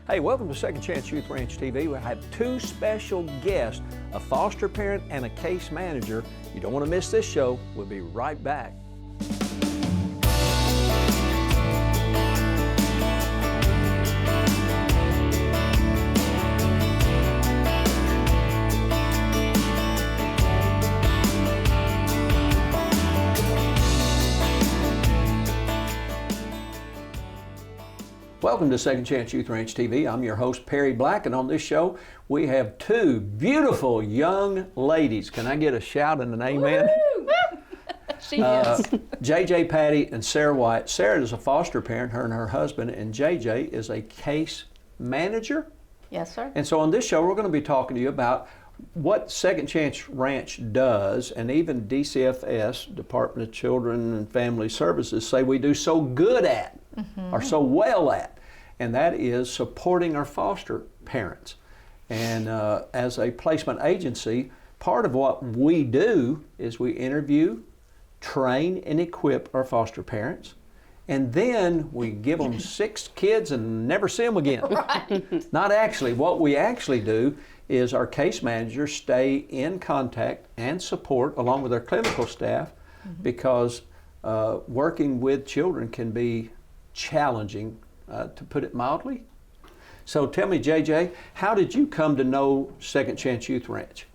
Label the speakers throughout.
Speaker 1: Hey, welcome to Second Chance Youth Ranch TV. We have two special guests, a foster parent and a case manager. You don't want to miss this show. We'll be right back. Welcome to Second Chance Youth Ranch TV. I'm your host, Perry Black, and on this show, we have two beautiful young ladies. Can I get a shout and an amen?
Speaker 2: She is.
Speaker 1: JJ Patty and Sarah White. Sarah is a foster parent, her and her husband, and JJ is a case manager.
Speaker 2: Yes, sir.
Speaker 1: And so on this show, we're going to be talking to you about what Second Chance Ranch does, and even DCFS, Department of Children and Family Services, say we do so good at, or so well at, and that is supporting our foster parents. And as a placement agency, part of what we do is we interview, train, and equip our foster parents, and then we give them 6 kids and never see them again.
Speaker 2: Right.
Speaker 1: Not actually. What we actually do is our case managers stay in contact and support along with our clinical staff, because working with children can be challenging, to put it mildly. So tell me, JJ, how did you come to know Second Chance Youth Ranch?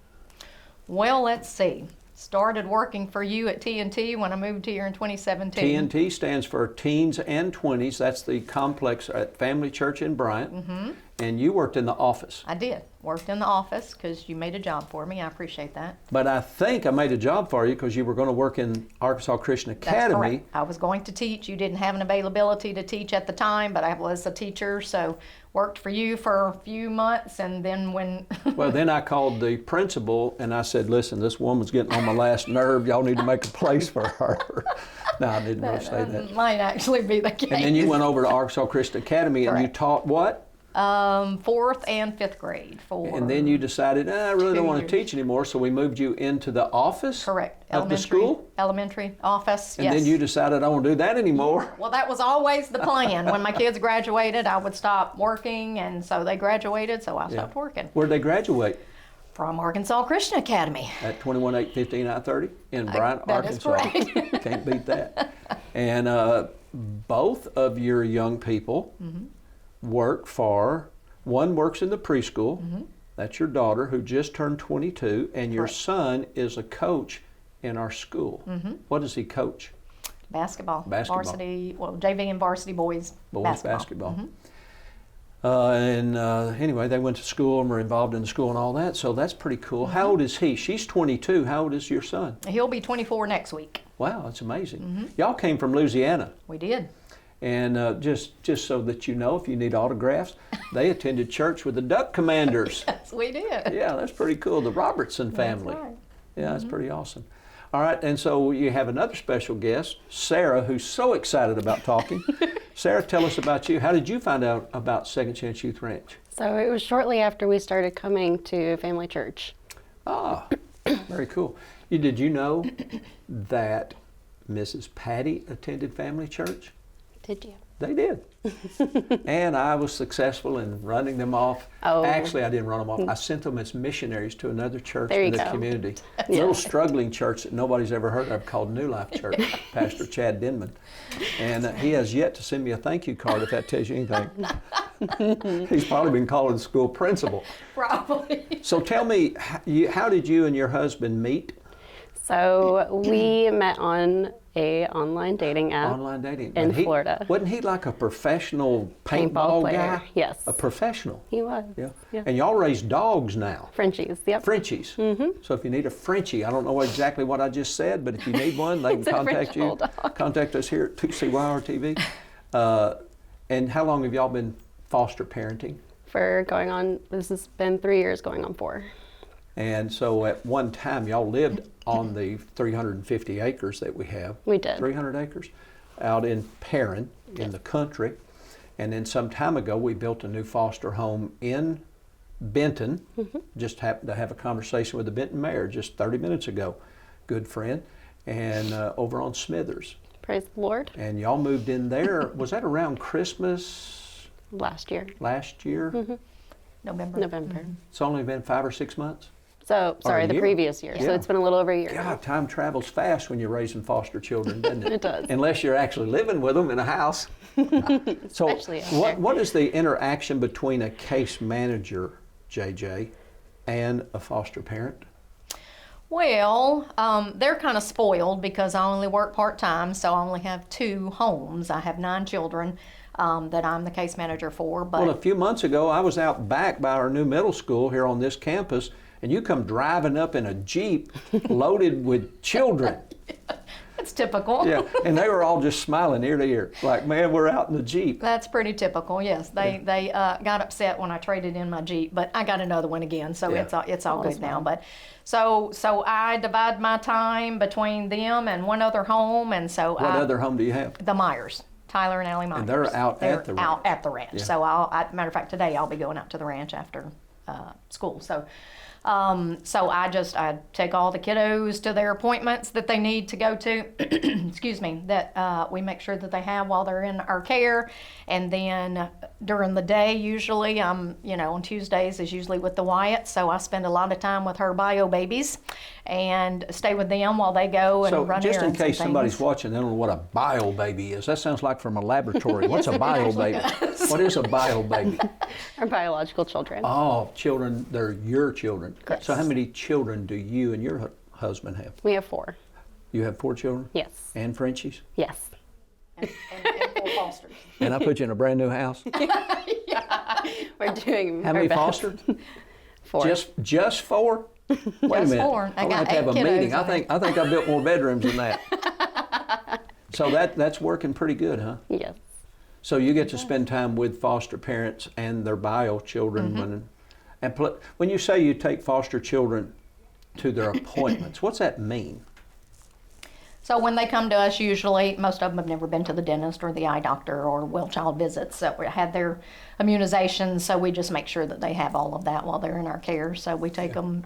Speaker 2: Well, let's see. Started working for you at TNT when I moved here in 2017.
Speaker 1: TNT stands for Teens and Twenties. That's the complex at Family Church in Bryant. And you worked in the office.
Speaker 2: I did. Worked in the office because you made a job for me. I appreciate that.
Speaker 1: But I think I made a job for you because you were going to work in Arkansas Christian Academy.
Speaker 2: That's correct. I was going to teach. You didn't have an availability to teach at the time, but I was a teacher, so worked for you for a few months, and then when...
Speaker 1: Well, then I called the principal and I said, listen, this woman's getting on my last nerve. Y'all need to make a place for her. No, I didn't really say that.
Speaker 2: Might actually be the case.
Speaker 1: And then you went over to Arkansas Christian Academy and you taught what?
Speaker 2: 4th and 5th grade.
Speaker 1: And then you decided, I really don't want to
Speaker 2: 2 years.
Speaker 1: teach anymore, so we moved you into the office?
Speaker 2: Correct.
Speaker 1: Of the school?
Speaker 2: Elementary office,
Speaker 1: And
Speaker 2: yes.
Speaker 1: then you decided, I don't want to do that anymore.
Speaker 2: Well, that was always the plan. When my kids graduated, I would stop working, and so they graduated, so I stopped working.
Speaker 1: Where'd they graduate?
Speaker 2: From Arkansas Christian Academy.
Speaker 1: At 21815 I-30 in Bryant,
Speaker 2: that is
Speaker 1: Arkansas.
Speaker 2: correct.
Speaker 1: Can't beat that. And both of your young people work for, one works in the preschool, that's your daughter who just turned 22, and your son is a coach in our school. What does he coach?
Speaker 2: Basketball.
Speaker 1: Basketball.
Speaker 2: Varsity, well, JV and varsity boys basketball.
Speaker 1: Anyway, they went to school and were involved in the school and all that, so that's pretty cool. How old is he? She's 22. How old is your son?
Speaker 2: He'll be 24 next week.
Speaker 1: Wow, that's amazing. Y'all came from Louisiana.
Speaker 2: We did.
Speaker 1: And just so that you know, if you need autographs, they attended church with the Duck Commanders.
Speaker 2: Yes, we did.
Speaker 1: Yeah, that's pretty cool. The Robertson family.
Speaker 2: That's right.
Speaker 1: Yeah, that's pretty awesome. All right, and so you have another special guest, Sarah, who's so excited about talking. Sarah, tell us about you. How did you find out about Second Chance Youth Ranch?
Speaker 3: So it was shortly after we started coming to Family Church.
Speaker 1: Ah, very cool. Did you know that Mrs. Patty attended Family Church?
Speaker 3: Did you?
Speaker 1: They did. And I was successful in running them off.
Speaker 3: Oh.
Speaker 1: Actually, I didn't run them off. I sent them as missionaries to another church
Speaker 3: There
Speaker 1: in
Speaker 3: you
Speaker 1: the
Speaker 3: go.
Speaker 1: community. A little struggling church that nobody's ever heard of called New Life Church, Pastor Chad Denman. And he has yet to send me a thank you card, if that tells you anything. He's probably been calling the school principal.
Speaker 2: Probably.
Speaker 1: So tell me, how did you and your husband meet?
Speaker 3: So we met on a online dating app.
Speaker 1: Online dating.
Speaker 3: In Florida.
Speaker 1: Wasn't he like a professional paintball
Speaker 3: player,
Speaker 1: guy?
Speaker 3: yes.
Speaker 1: A professional?
Speaker 3: He was.
Speaker 1: Yeah.
Speaker 3: Yeah.
Speaker 1: And y'all raise dogs now.
Speaker 3: Frenchies, yep.
Speaker 1: Frenchies. So if you need a Frenchie, I don't know exactly what I just said, but if you need one, they can
Speaker 3: It's a
Speaker 1: contact
Speaker 3: French
Speaker 1: you.
Speaker 3: bulldog.
Speaker 1: Contact us here at 2CYR-TV. And how long have y'all been foster parenting?
Speaker 3: This has been 3 years going on 4.
Speaker 1: And so at one time, y'all lived on the 350 acres that we have.
Speaker 3: We did.
Speaker 1: 300 acres out in Perrin, in the country. And then some time ago, we built a new foster home in Benton. Just happened to have a conversation with the Benton mayor just 30 minutes ago. Good friend. And over on Smithers.
Speaker 3: Praise the Lord.
Speaker 1: And y'all moved in there. Was that around Christmas?
Speaker 3: last year.
Speaker 1: Last year?
Speaker 2: November.
Speaker 3: November.
Speaker 1: It's only been 5 or 6 months?
Speaker 3: So, sorry,
Speaker 1: a
Speaker 3: the
Speaker 1: year.
Speaker 3: previous year. So
Speaker 1: Yeah.
Speaker 3: it's been a little over a year.
Speaker 1: God, time travels fast when you're raising foster children, doesn't it?
Speaker 3: It does.
Speaker 1: Unless you're actually living with them in a house. So
Speaker 3: Especially out there.
Speaker 1: what is the interaction between a case manager, JJ, and a foster parent?
Speaker 2: Well, they're kind of spoiled because I only work part-time, so I only have 2 homes. I have 9 children that I'm the case manager for. But
Speaker 1: Well, a few months ago, I was out back by our new middle school here on this campus, and you come driving up in a Jeep loaded with children.
Speaker 2: it's typical.
Speaker 1: Yeah, and they were all just smiling ear to ear, like, man, we're out in the Jeep.
Speaker 2: That's pretty typical. Yes, they got upset when I traded in my Jeep, but I got another one again, so
Speaker 1: Yeah.
Speaker 2: it's all good now. But so I divide my time between them and one other home, and so
Speaker 1: What other home do you have?
Speaker 2: the Myers, Tyler and Allie Myers.
Speaker 1: And they're out at the
Speaker 2: out
Speaker 1: ranch.
Speaker 2: at the ranch.
Speaker 1: Yeah.
Speaker 2: So matter of fact, today I'll be going out to the ranch after school. So I take all the kiddos to their appointments that they need to go to, excuse me, that we make sure that they have while they're in our care. And then during the day, usually on Tuesdays is usually with the Wyatt. So I spend a lot of time with her bio babies and stay with them while they go and
Speaker 1: So
Speaker 2: run
Speaker 1: just in
Speaker 2: errands and
Speaker 1: case somebody's
Speaker 2: things.
Speaker 1: watching, they don't know what a bio baby is. That sounds like from a laboratory. What's a bio baby? What is a bio baby?
Speaker 3: Our biological children.
Speaker 1: Oh, children, they're your children.
Speaker 3: Correct.
Speaker 1: So how many children do you and your husband have?
Speaker 3: We have 4.
Speaker 1: You have 4 children?
Speaker 3: Yes.
Speaker 1: And Frenchies?
Speaker 3: Yes.
Speaker 2: and 4 fosters.
Speaker 1: And I put you in a brand new house?
Speaker 3: We're doing
Speaker 1: How
Speaker 3: our
Speaker 1: many
Speaker 3: best.
Speaker 1: fostered?
Speaker 3: 4.
Speaker 1: Just 4? Wait a
Speaker 2: Just
Speaker 1: minute.
Speaker 2: 4. I
Speaker 1: I'm gonna
Speaker 2: got
Speaker 1: have to have
Speaker 2: 8
Speaker 1: a
Speaker 2: kiddos
Speaker 1: meeting.
Speaker 2: in
Speaker 1: I think I built more bedrooms than that. So that's working pretty good, huh?
Speaker 3: Yes.
Speaker 1: So you get to spend time with foster parents and their bio children. When you say you take foster children to their appointments, what's that mean?
Speaker 2: So when they come to us, usually, most of them have never been to the dentist or the eye doctor or well child visits. So we had their immunizations, so we just make sure that they have all of that while they're in our care. So we take them,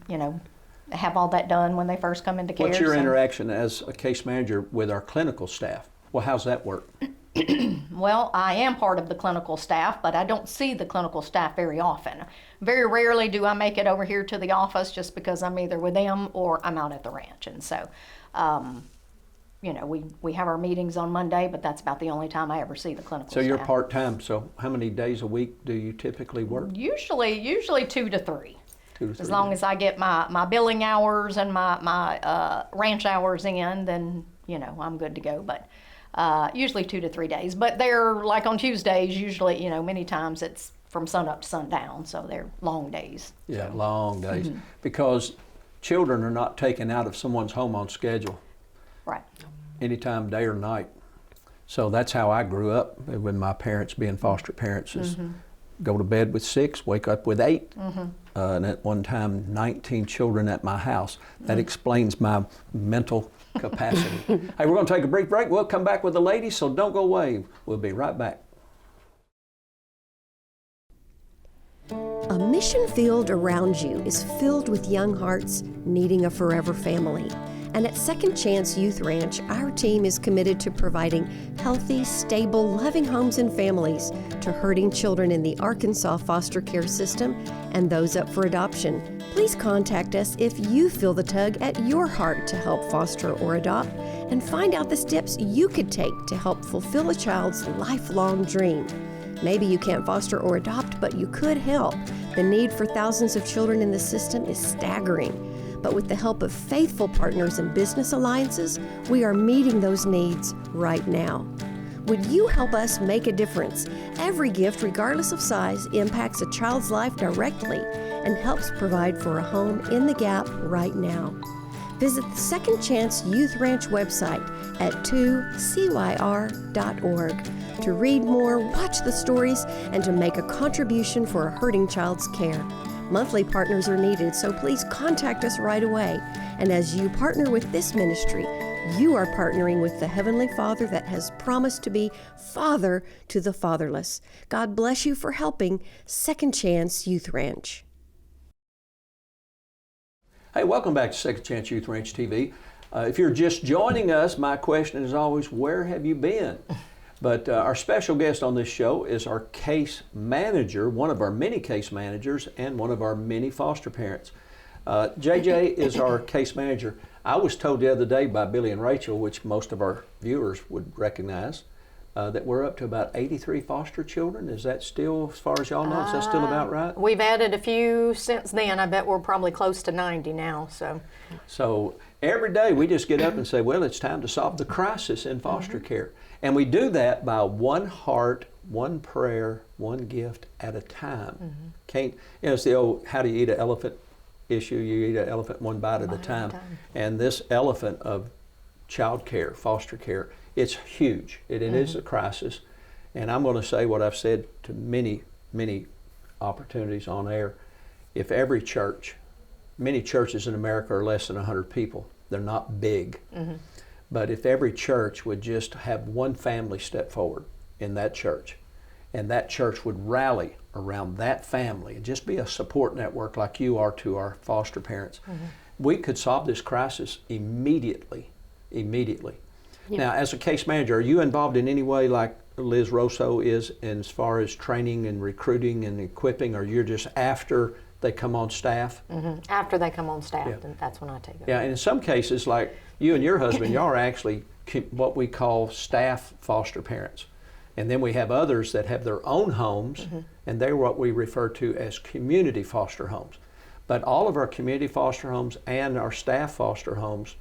Speaker 2: have all that done when they first come into care.
Speaker 1: What's your
Speaker 2: So-
Speaker 1: interaction as a case manager with our clinical staff? Well, how's that work?
Speaker 2: Well, I am part of the clinical staff, but I don't see the clinical staff very often. Very rarely do I make it over here to the office just because I'm either with them or I'm out at the ranch. And so, we have our meetings on Monday, but that's about the only time I ever see the clinical
Speaker 1: So
Speaker 2: staff.
Speaker 1: you're part-time, so how many days a week do you typically work?
Speaker 2: Usually 2 to 3.
Speaker 1: 2 to 3
Speaker 2: As long
Speaker 1: days.
Speaker 2: as I get my billing hours and my ranch hours in, then, I'm good to go. But usually 2 to 3 days. But they're like on Tuesdays, usually, many times it's from sun up to sundown, so they're long days.
Speaker 1: Yeah, long days. Because children are not taken out of someone's home on schedule
Speaker 2: Right.
Speaker 1: anytime, day or night. So that's how I grew up with my parents being foster parents. Is go to bed with 6, wake up with 8, and at one time 19 children at my house. That explains my mental capacity. Hey, we're going to take a brief break. We'll come back with the ladies, so don't go away. We'll be right back.
Speaker 4: A mission field around you is filled with young hearts needing a forever family. And at Second Chance Youth Ranch, our team is committed to providing healthy, stable, loving homes and families to hurting children in the Arkansas foster care system and those up for adoption. Please contact us if you feel the tug at your heart to help foster or adopt, and find out the steps you could take to help fulfill a child's lifelong dream. Maybe you can't foster or adopt, but you could help. The need for thousands of children in the system is staggering. But with the help of faithful partners and business alliances, we are meeting those needs right now. Would you help us make a difference? Every gift, regardless of size, impacts a child's life directly and helps provide for a home in the gap right now. Visit the Second Chance Youth Ranch website at 2CYR.org to read more, watch the stories, and to make a contribution for a hurting child's care. Monthly partners are needed, so please contact us right away. And as you partner with this ministry, you are partnering with the Heavenly Father that has promised to be Father to the fatherless. God bless you for helping Second Chance Youth Ranch.
Speaker 1: Hey, welcome back to Second Chance Youth Ranch TV. If you're just joining us, my question is always, where have you been? But our special guest on this show is our case manager, one of our many case managers, and one of our many foster parents. JJ is our case manager. I was told the other day by Billy and Rachel, which most of our viewers would recognize, that we're up to about 83 foster children. Is that still, as far as y'all know, is that still about right?
Speaker 2: We've added a few since then. I bet we're probably close to 90 now.
Speaker 1: So every day we just get up and say, well, it's time to solve the crisis in foster care. And we do that by one heart, one prayer, one gift at a time. It's the old, how do you eat an elephant issue? You eat an elephant one bite at a time. And this elephant of child care, foster care, it's huge. It is a crisis. And I'm going to say what I've said to many, many opportunities on air. If every church, many churches in America are less than 100 people. They're not big. But if every church would just have one family step forward in that church, and that church would rally around that family and just be a support network like you are to our foster parents, we could solve this crisis immediately. Now, as a case manager, are you involved in any way like Liz Rosso is as far as training and recruiting and equipping, or you're just after they come on staff?
Speaker 2: After they come on staff, then that's when I take over.
Speaker 1: Yeah, and in some cases, like you and your husband, y'all are actually what we call staff foster parents. And then we have others that have their own homes, and they're what we refer to as community foster homes. But all of our community foster homes and our staff foster homes,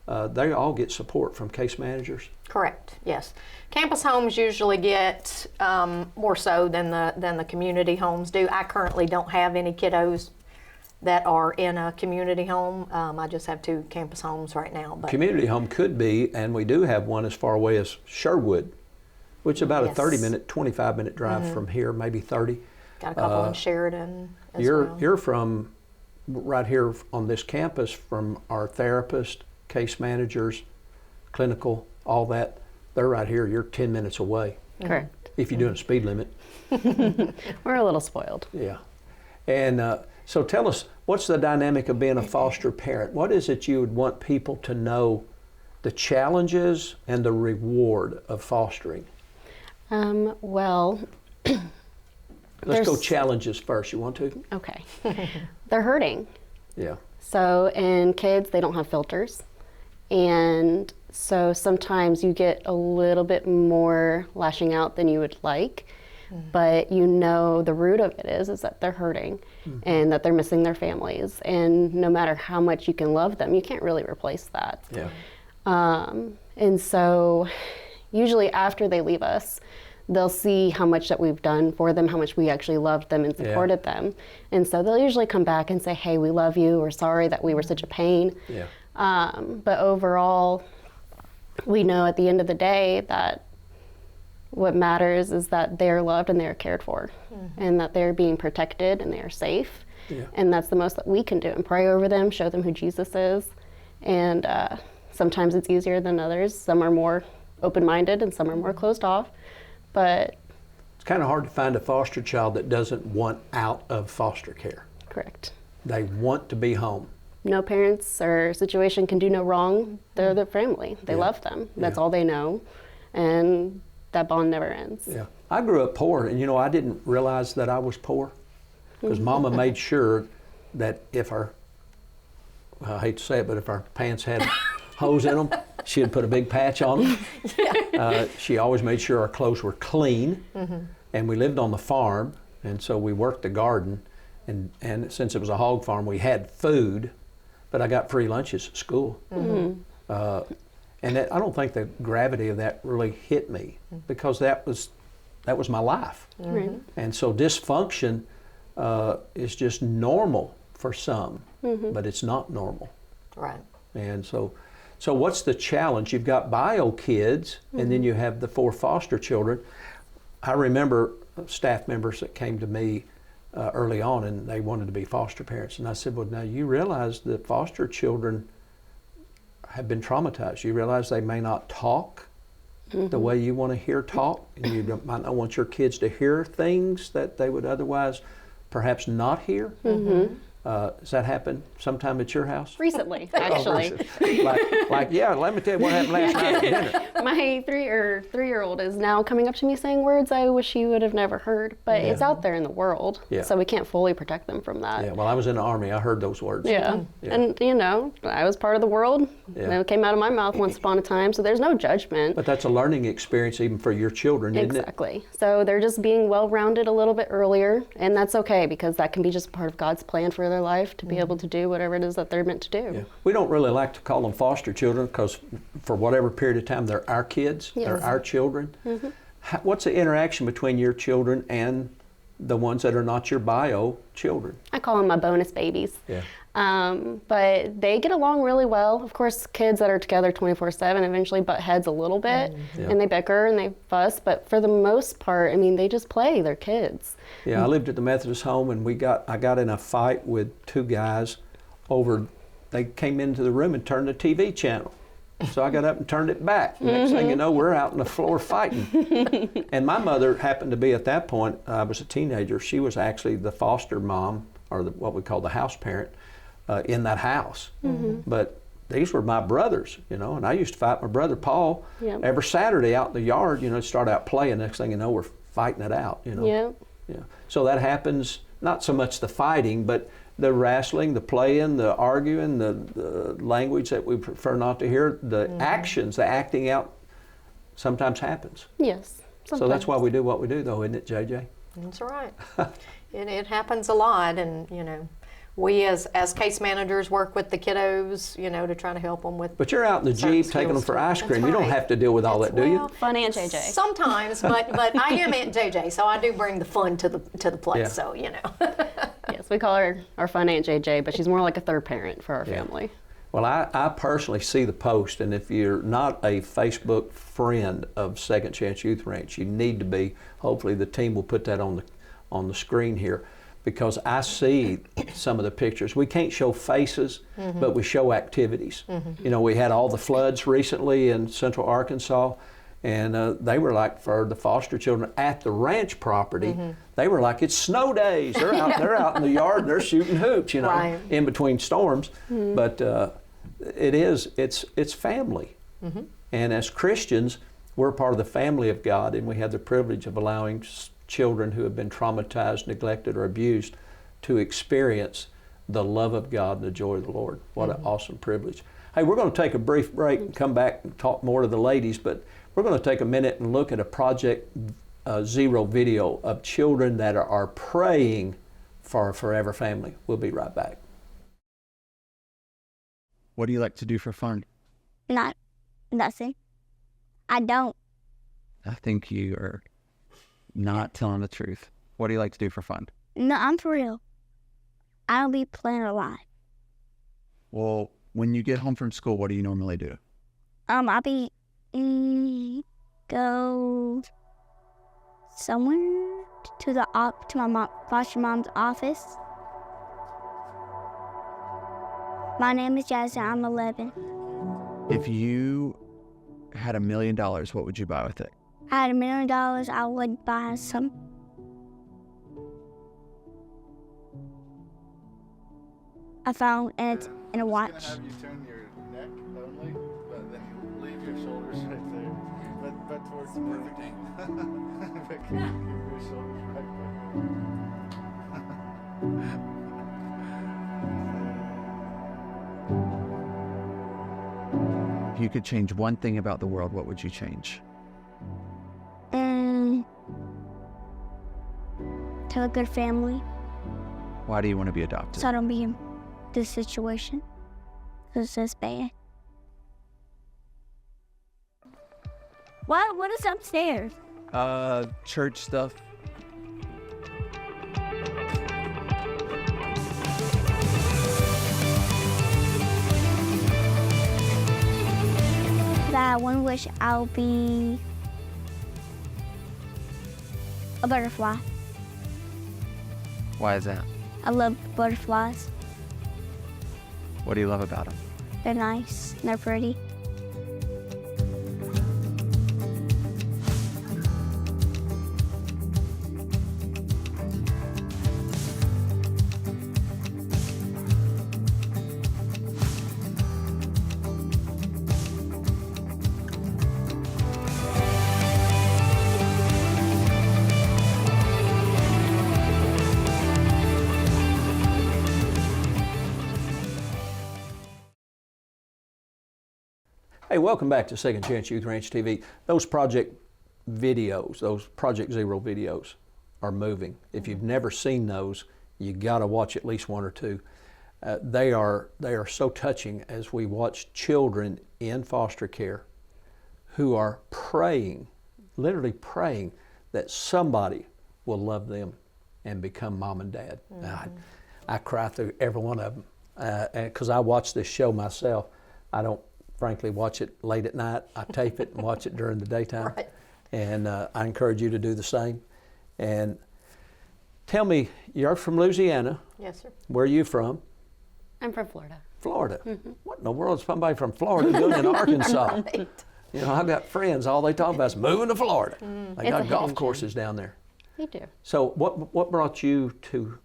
Speaker 1: they all get support from case managers.
Speaker 2: Correct. Yes, campus homes usually get more so than the community homes do. I currently don't have any kiddos that are in a community home. I just have 2 campus homes right now. But
Speaker 1: community home could be, and we do have one as far away as Sherwood, which is about a 30-minute, 25-minute drive from here, maybe 30.
Speaker 2: Got a couple in Sheridan as well.
Speaker 1: You're from right here on this campus, from our therapist, case managers, clinical, all that. They're right here. You're 10 minutes away.
Speaker 3: Correct.
Speaker 1: If you're doing a speed limit.
Speaker 3: We're a little spoiled.
Speaker 1: Yeah. And so tell us, what's the dynamic of being a foster parent? What is it you would want people to know, the challenges and the reward of fostering?
Speaker 3: Well,
Speaker 1: let's go challenges first. You want to?
Speaker 3: Okay. They're hurting.
Speaker 1: Yeah.
Speaker 3: So, and kids, they don't have filters. And so sometimes you get a little bit more lashing out than you would like. But you know the root of it is that they're hurting and that they're missing their families. And no matter how much you can love them, you can't really replace that.
Speaker 1: Yeah.
Speaker 3: And so usually after they leave us, they'll see how much that we've done for them, how much we actually loved them and supported them. And so they'll usually come back and say, hey, we love you. We're sorry that we were such a pain.
Speaker 1: Yeah.
Speaker 3: But overall, we know at the end of the day that what matters is that they're loved and they're cared for, and that they're being protected and they're safe.
Speaker 1: Yeah.
Speaker 3: And that's the most that we can do, and pray over them, show them who Jesus is. And sometimes it's easier than others. Some are more open-minded and some are more closed off. But
Speaker 1: it's kind of hard to find a foster child that doesn't want out of foster care.
Speaker 3: correct.
Speaker 1: They want to be home.
Speaker 3: No parents or situation can do no wrong. They're their family. They
Speaker 1: Yeah.
Speaker 3: love them. That's
Speaker 1: Yeah.
Speaker 3: all they know. And that bond never ends.
Speaker 1: Yeah. I grew up poor, and I didn't realize that I was poor because Mama made sure that if I hate to say it, but if our pants had holes in them, she'd put a big patch on them. She always made sure our clothes were clean, and we lived on the farm, and so we worked the garden, and since it was a hog farm, we had food, but I got free lunches at school. And I don't think the gravity of that really hit me because that was my life.
Speaker 3: Right.
Speaker 1: And so dysfunction is just normal for some, but it's not normal.
Speaker 2: Right.
Speaker 1: And so what's the challenge? You've got bio kids, and then you have the 4 foster children. I remember staff members that came to me early on, and they wanted to be foster parents. And I said, well, now you realize the foster children have been traumatized. You realize they may not talk the way you want to hear talk, and you might not want your kids to hear things that they would otherwise perhaps not hear. Does that happen sometime at your house?
Speaker 3: Recently, actually.
Speaker 1: Yeah, let me tell you what happened last night at dinner.
Speaker 3: My three-year-old is now coming up to me saying words I wish he would have never heard, but it's out there in the world,
Speaker 1: Yeah.
Speaker 3: so we can't fully protect them from that.
Speaker 1: Yeah, well, I was in the Army. I heard those words.
Speaker 3: Yeah.
Speaker 1: Yeah.
Speaker 3: And you know, I was part of the world.
Speaker 1: Yeah.
Speaker 3: It came out of my mouth once upon a time, so there's no judgment.
Speaker 1: But that's a learning experience even for your children, isn't it?
Speaker 3: Exactly. So they're just being well-rounded a little bit earlier, and that's okay because that can be just part of God's plan for their life to be able to do whatever it is that they're meant to do.
Speaker 1: Yeah. We don't really like to call them foster children because for whatever period of time, they're our kids, they're our children. What's the interaction between your children and the ones that are not your bio children?
Speaker 3: I call them my bonus babies.
Speaker 1: Yeah.
Speaker 3: But they get along really well. Of course, kids that are together 24/7 eventually butt heads a little bit, and they bicker and they fuss. But for the most part, I mean, they just play. They're kids.
Speaker 1: Yeah, I lived at the Methodist home, and I got in a fight with two guys over. They came into the room and turned the TV channel. So I got up and turned it back. Next thing you know, we're out on the floor fighting. And my mother happened to be at that point. I was a teenager. She was actually the foster mom, or what we call the house parent, in that house. But these were my brothers, you know, and I used to fight my brother Paul every Saturday out in the yard, you know, start out playing. Next thing you know, we're fighting it out, you know. Yeah. So that happens, not so much the fighting, but the wrestling, the playing, the arguing, the language that we prefer not to hear, the actions, the acting out sometimes happens.
Speaker 3: Yes.
Speaker 1: So that's why we do what we do, though, isn't it, JJ?
Speaker 2: That's right. It happens a lot, and you know, we as case managers work with the kiddos, you know, to try to help them with.
Speaker 1: But you're out in the
Speaker 2: certain
Speaker 1: Jeep taking them
Speaker 2: skills.
Speaker 1: for ice cream.
Speaker 2: That's
Speaker 1: You don't
Speaker 2: right.
Speaker 1: have to deal with all that, do you?
Speaker 2: Well,
Speaker 3: Fun Aunt JJ.
Speaker 2: Sometimes, but I am Aunt JJ, so I do bring the fun to the place.
Speaker 1: Yeah.
Speaker 2: So you know.
Speaker 3: Yes, we call her our fun Aunt JJ, but she's more like a third parent for our family.
Speaker 1: Well, I personally see the post, and if you're not a Facebook friend of Second Chance Youth Ranch, you need to be. Hopefully the team will put that on the screen here, because I see some of the pictures. We can't show faces, but we show activities. You know, we had all the floods recently in central Arkansas, and they were like, for the foster children at the ranch property, they were like, it's snow days. They're out in the yard and they're shooting hoops, you know,
Speaker 2: Right.
Speaker 1: in between storms. But it's family. And as Christians, we're part of the family of God, and we have the privilege of allowing children who have been traumatized, neglected, or abused to experience the love of God and the joy of the Lord. What an awesome privilege. Hey, we're going to take a brief break and come back and talk more to the ladies, but we're going to take a minute and look at a Project Zero video of children that are praying for a forever family. We'll be right back.
Speaker 5: What do you like to do for fun?
Speaker 6: Nothing. I don't.
Speaker 5: I think you are not telling the truth. What do you like to do for fun?
Speaker 6: No, I'm for real. I don't be playing a lot.
Speaker 5: Well, when you get home from school, what do you normally do?
Speaker 6: I'll be go somewhere to my foster mom's office. My name is Jasmine. I'm 11.
Speaker 5: If you had $1 million, what would you buy with it?
Speaker 6: I had $1 million. I would buy some. I found it in a watch.
Speaker 7: It's gonna have you turn your neck only, but then you leave your shoulders right there. But towards the perfect angle. But keep your shoulders right
Speaker 5: If you could change one thing about the world, what would you change?
Speaker 6: To have a good family,
Speaker 5: Why do you want to be adopted?
Speaker 6: so I don't be in this situation. Because it's bad. What is upstairs?
Speaker 5: Church stuff.
Speaker 6: That one wish I'll be a butterfly.
Speaker 5: Why is that?
Speaker 6: I love butterflies.
Speaker 5: What do you love about them?
Speaker 6: They're nice and they're pretty.
Speaker 1: Hey, welcome back to Second Chance Youth Ranch TV. Those project videos, those Project Zero videos are moving. If you've never seen those, you got to watch at least one or two. They are so touching as we watch children in foster care who are praying, literally praying that somebody will love them and become mom and dad. I cry through every one of them because I watch this show myself. I don't frankly watch it late at night. I tape it and watch it during the daytime.
Speaker 2: Right.
Speaker 1: And I encourage you to do the same. And tell me, you're from Louisiana.
Speaker 2: Yes, sir.
Speaker 1: Where are you from?
Speaker 3: I'm from Florida.
Speaker 1: Florida. What in the world is somebody from Florida doing in Arkansas?
Speaker 2: Right.
Speaker 1: You know, I've got friends, all they talk about is moving to Florida. They
Speaker 3: It's a
Speaker 1: got golf
Speaker 3: hidden
Speaker 1: courses down there.
Speaker 3: We do.
Speaker 1: So what brought you to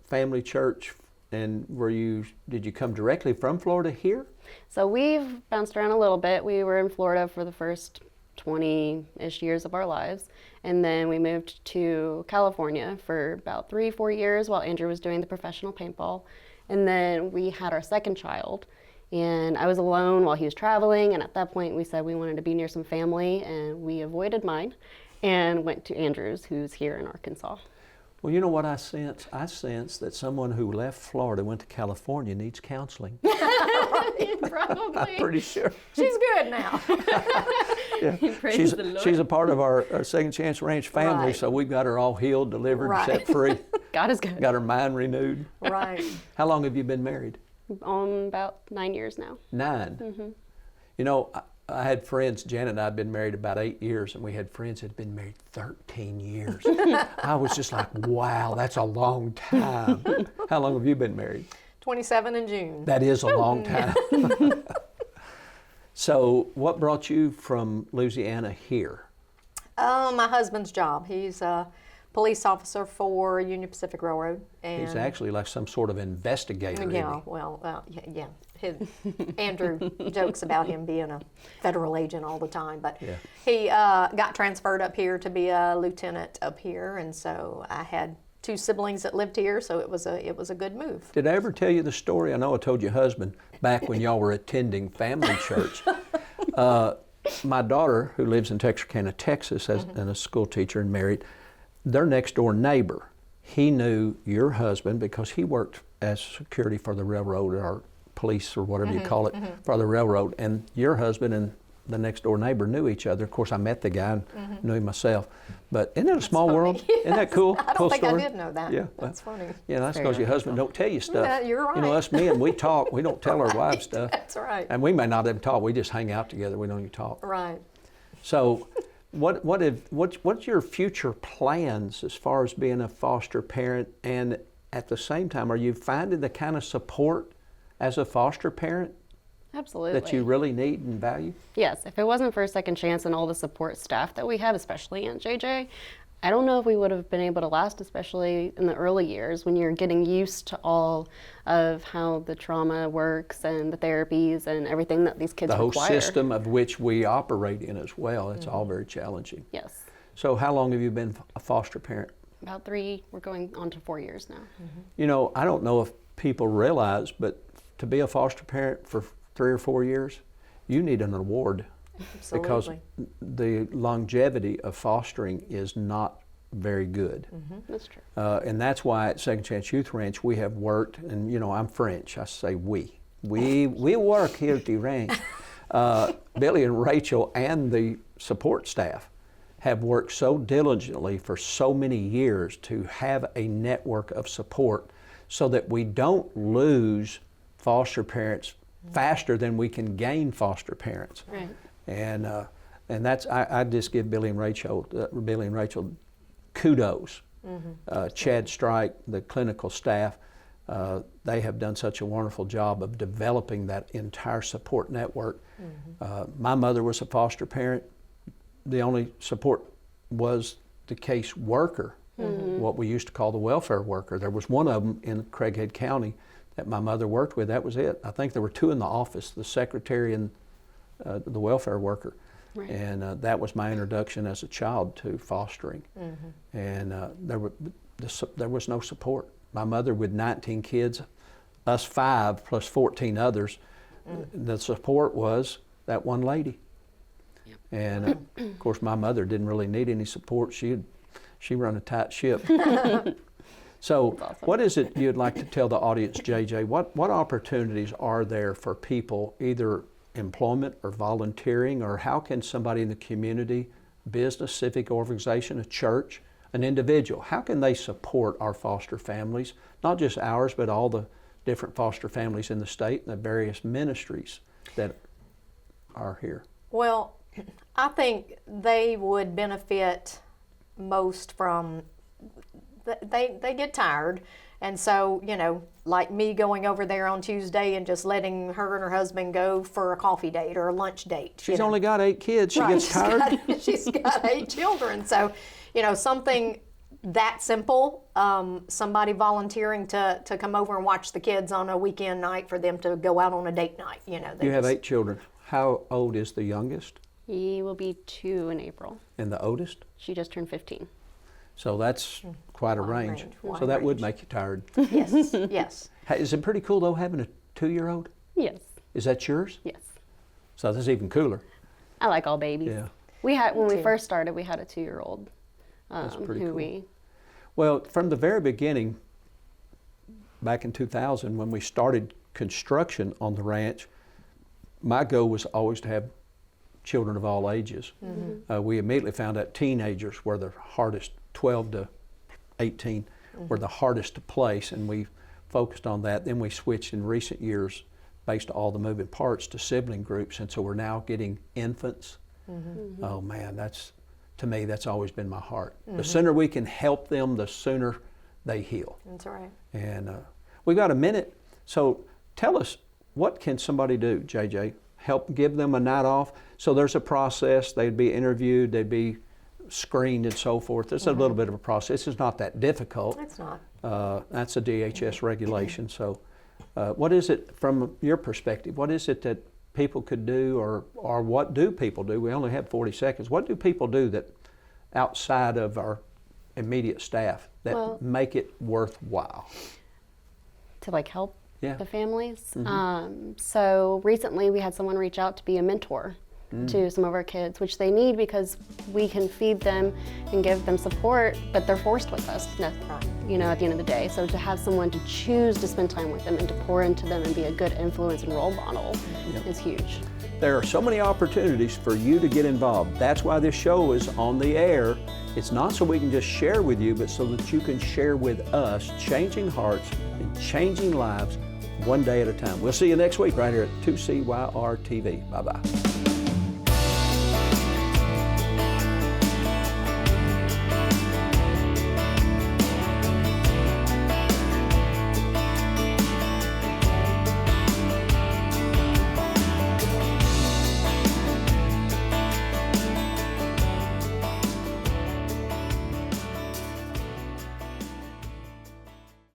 Speaker 1: Family Church, and did you come directly from Florida here?
Speaker 3: So we've bounced around a little bit. We were in Florida for the first 20-ish years of our lives. And then we moved to California for about 3-4 years while Andrew was doing the professional paintball. And then we had our second child. And I was alone while he was traveling. And at that point, we said we wanted to be near some family. And we avoided mine and went to Andrew's, who's here in Arkansas.
Speaker 1: Well, you know what I sense? I sense that someone who left Florida, went to California, needs counseling.
Speaker 2: Probably.
Speaker 1: I'm pretty sure.
Speaker 2: She's good now.
Speaker 1: Yeah.
Speaker 3: Praise the Lord.
Speaker 1: She's a part of our Second Chance Ranch family,
Speaker 2: Right.
Speaker 1: so we've got her all healed, delivered,
Speaker 2: Right.
Speaker 1: set free.
Speaker 3: God is good.
Speaker 1: Got her mind renewed.
Speaker 2: Right.
Speaker 1: How long have you been married?
Speaker 3: About 9 years now.
Speaker 1: 9. You know, I had friends, Janet and I had been married about 8 years, and we had friends that had been married 13 years. I was just like, wow, that's a long time. How long have you been married?
Speaker 2: 27 in June.
Speaker 1: That is a long time. So what brought you from Louisiana here?
Speaker 2: My husband's job. He's a police officer for Union Pacific Railroad. And
Speaker 1: He's actually like some sort of investigator. isn't
Speaker 2: yeah,
Speaker 1: he?
Speaker 2: well, yeah. Andrew jokes about him being a federal agent all the time, but
Speaker 1: Yeah.
Speaker 2: he got transferred up here to be a lieutenant up here, and so I had 2 siblings that lived here, so it was a good move.
Speaker 1: Did I ever tell you the story? I know I told your husband back when y'all were attending Family Church. My daughter, who lives in Texarkana, Texas, and a school teacher and married, their next door neighbor, he knew your husband because he worked as security for the railroad or police or whatever you call it for the railroad. And your husband and the next door neighbor knew each other. Of course, I met the guy and knew him myself. But isn't it a small world? Isn't that cool?
Speaker 2: I don't
Speaker 1: cool
Speaker 2: think
Speaker 1: story?
Speaker 2: I did know that.
Speaker 1: Yeah,
Speaker 2: That's funny.
Speaker 1: Yeah, that's because your husband don't tell you stuff.
Speaker 2: Yeah, you're
Speaker 1: You know,
Speaker 2: right.
Speaker 1: us men, we talk. We don't tell our wives stuff.
Speaker 2: That's right.
Speaker 1: And we may not even talk. We just hang out together. We don't even talk.
Speaker 2: Right.
Speaker 1: So, what's your future plans as far as being a foster parent? And at the same time, are you finding the kind of support as a foster parent
Speaker 3: Absolutely.
Speaker 1: that you really need and value?
Speaker 3: Yes, if it wasn't for Second Chance and all the support staff that we have, especially Aunt JJ, I don't know if we would have been able to last, especially in the early years when you're getting used to all of how the trauma works and the therapies and everything that these kids
Speaker 1: The whole
Speaker 3: require.
Speaker 1: system of which we operate in as well. It's all very challenging.
Speaker 3: Yes,
Speaker 1: So, how long have you been a foster parent?
Speaker 3: about 3, we're going on to 4 years now.
Speaker 1: You know, I don't know if people realize, but to be a foster parent for 3 or 4 years, you need an award. Because
Speaker 2: Absolutely.
Speaker 1: the longevity of fostering is not very good.
Speaker 3: That's true.
Speaker 1: And that's why at Second Chance Youth Ranch we have worked, and you know, I'm French, I say we. We work here at the ranch. Billy and Rachel and the support staff have worked so diligently for so many years to have a network of support so that we don't lose foster parents faster than we can gain foster parents.
Speaker 3: Right.
Speaker 1: And that's I just give Billy and Rachel kudos. Chad Strike, the clinical staff, they have done such a wonderful job of developing that entire support network. My mother was a foster parent. The only support was the case worker, what we used to call the welfare worker. There was one of them in Craighead County that my mother worked with. That was it. I think there were 2 in the office, the secretary and the welfare worker.
Speaker 3: Right.
Speaker 1: And that was my introduction as a child to fostering. And there was no support. My mother with 19 kids, us 5 plus 14 others, the support was that one lady. And of course, my mother didn't really need any support. She run a tight ship. So, what is it you'd like to tell the audience, JJ? What opportunities are there for people, either employment or volunteering, or how can somebody in the community, business, civic organization, a church, an individual, how can they support our foster families, not just ours, but all the different foster families in the state and the various ministries that are here?
Speaker 2: Well, I think they would benefit most from, they get tired. And so, you know, like me going over there on Tuesday and just letting her and her husband go for a coffee date or a lunch date.
Speaker 1: She's only got 8 kids. She gets tired.
Speaker 2: She's got 8 children. So, you know, something that simple, somebody volunteering to come over and watch the kids on a weekend night for them to go out on a date night, you know.
Speaker 1: You have 8 children. How old is the youngest?
Speaker 3: He will be 2 in April.
Speaker 1: And the oldest?
Speaker 3: She just turned 15.
Speaker 1: So that's quite a range. So that would make you tired.
Speaker 2: Yes, yes.
Speaker 1: Is it pretty cool though having a 2-year-old?
Speaker 3: Yes.
Speaker 1: Is that yours?
Speaker 3: Yes.
Speaker 1: So that's even cooler.
Speaker 3: I like all babies.
Speaker 1: Yeah.
Speaker 3: We had, when we first started, we had a 2-year-old.
Speaker 1: That's pretty
Speaker 3: who
Speaker 1: cool.
Speaker 3: we
Speaker 1: Well, from the very beginning, back in 2000, when we started construction on the ranch, my goal was always to have children of all ages. We immediately found out teenagers were the hardest, 12 to 18 were the hardest to place, and we focused on that. Then we switched in recent years, based on all the moving parts, to sibling groups, and so we're now getting infants. Oh man, to me, that's always been my heart. The sooner we can help them, the sooner they heal.
Speaker 2: That's right.
Speaker 1: And we've got a minute, so tell us, what can somebody do, JJ? Help give them a night off? So there's a process, they'd be interviewed, they'd be screened and so forth. It's a little bit of a process. It's not that difficult.
Speaker 2: It's not.
Speaker 1: That's a DHS regulation. So what is it, from your perspective, what is it that people could do, or what do people do? We only have 40 seconds. What do people do that outside of our immediate staff that make it worthwhile?
Speaker 3: to like help
Speaker 1: Yeah.
Speaker 3: the families. So recently we had someone reach out to be a mentor to some of our kids, which they need because we can feed them and give them support, but they're forced with us, you know, at the end of the day. So to have someone to choose to spend time with them and to pour into them and be a good influence and role model is huge.
Speaker 1: There are so many opportunities for you to get involved. That's why this show is on the air. It's not so we can just share with you, but so that you can share with us, changing hearts and changing lives one day at a time. We'll see you next week right here at 2CYR-TV. Bye-bye.